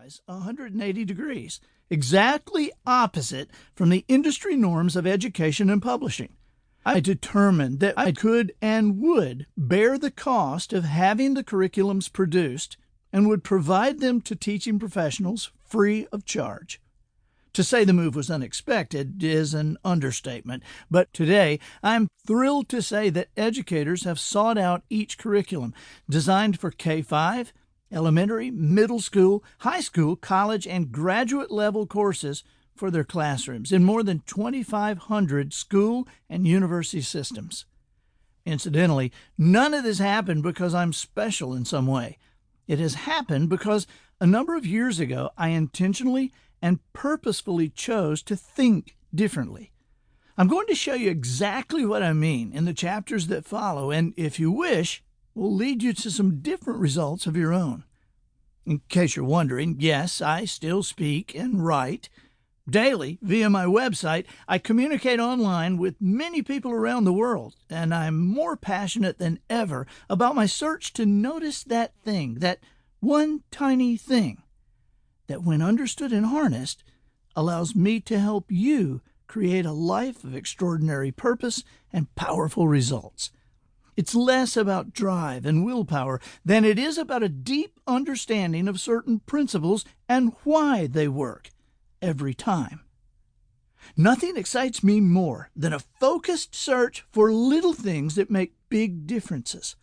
clockwise 180 degrees, exactly opposite from the industry norms of education and publishing. I determined that I could and would bear the cost of having the curriculums produced and would provide them to teaching professionals free of charge. To say the move was unexpected is an understatement, but today I'm thrilled to say that educators have sought out each curriculum designed for K-5, elementary, middle school, high school, college, and graduate level courses for their classrooms in more than 2,500 school and university systems. Incidentally, none of this happened because I'm special in some way. It has happened because a number of years ago I intentionally and purposefully chose to think differently. I'm going to show you exactly what I mean in the chapters that follow, and if you wish, will lead you to some different results of your own. In case you're wondering, yes, I still speak and write. Daily, via my website, I communicate online with many people around the world, and I'm more passionate than ever about my search to notice that thing, that one tiny thing, that when understood and harnessed, allows me to help you create a life of extraordinary purpose and powerful results. It's less about drive and willpower than it is about a deep understanding of certain principles and why they work every time. Nothing excites me more than a focused search for little things that make big differences.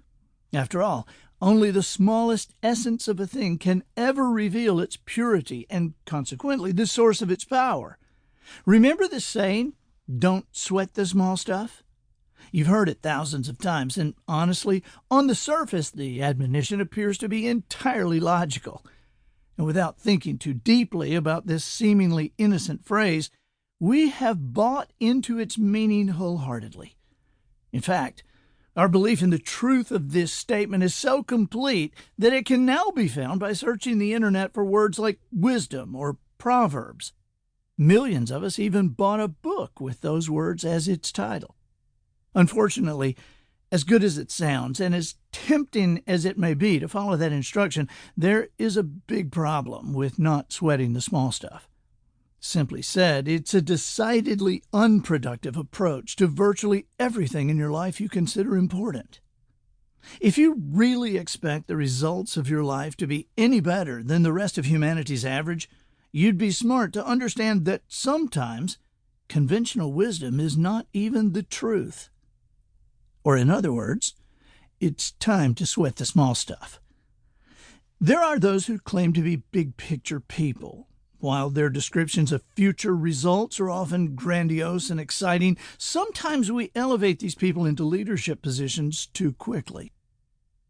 After all, only the smallest essence of a thing can ever reveal its purity and, consequently, the source of its power. Remember the saying, "Don't sweat the small stuff"? You've heard it thousands of times, and honestly, on the surface, the admonition appears to be entirely logical. And without thinking too deeply about this seemingly innocent phrase, we have bought into its meaning wholeheartedly. In fact, our belief in the truth of this statement is so complete that it can now be found by searching the internet for words like wisdom or proverbs. Millions of us even bought a book with those words as its title. Unfortunately, as good as it sounds, and as tempting as it may be to follow that instruction, there is a big problem with not sweating the small stuff. Simply said, it's a decidedly unproductive approach to virtually everything in your life you consider important. If you really expect the results of your life to be any better than the rest of humanity's average, you'd be smart to understand that sometimes conventional wisdom is not even the truth. Or in other words, it's time to sweat the small stuff. There are those who claim to be big-picture people. While their descriptions of future results are often grandiose and exciting, sometimes we elevate these people into leadership positions too quickly.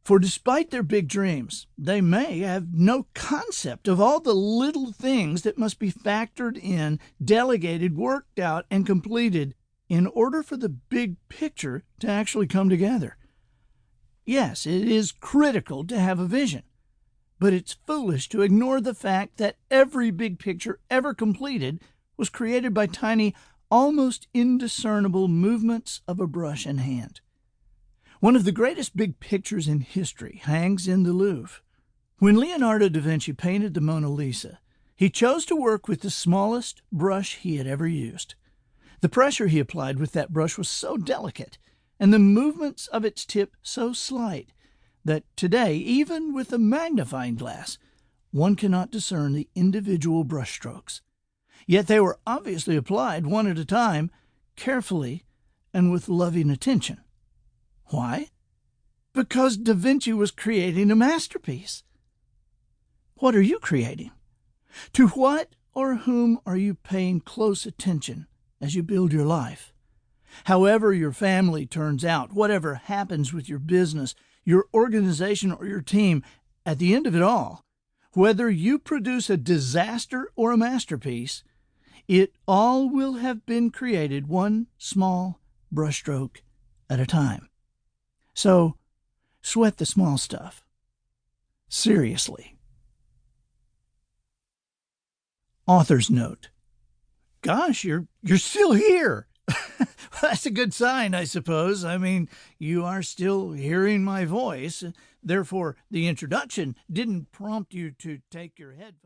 For despite their big dreams, they may have no concept of all the little things that must be factored in, delegated, worked out, and completed in order for the big picture to actually come together. Yes, it is critical to have a vision, but it's foolish to ignore the fact that every big picture ever completed was created by tiny, almost indiscernible movements of a brush and hand. One of the greatest big pictures in history hangs in the Louvre. When Leonardo da Vinci painted the Mona Lisa, he chose to work with the smallest brush he had ever used. The pressure he applied with that brush was so delicate, and the movements of its tip so slight, that today, even with a magnifying glass, one cannot discern the individual brushstrokes. Yet they were obviously applied one at a time, carefully and with loving attention. Why? Because Da Vinci was creating a masterpiece. What are you creating? To what or whom are you paying close attention as you build your life? However your family turns out, whatever happens with your business, your organization, or your team, at the end of it all, whether you produce a disaster or a masterpiece, it all will have been created one small brushstroke at a time. So, sweat the small stuff. Seriously. Author's note. Gosh, you're still here. That's a good sign, I suppose. I mean, you are still hearing my voice. Therefore, the introduction didn't prompt you to take your headphones.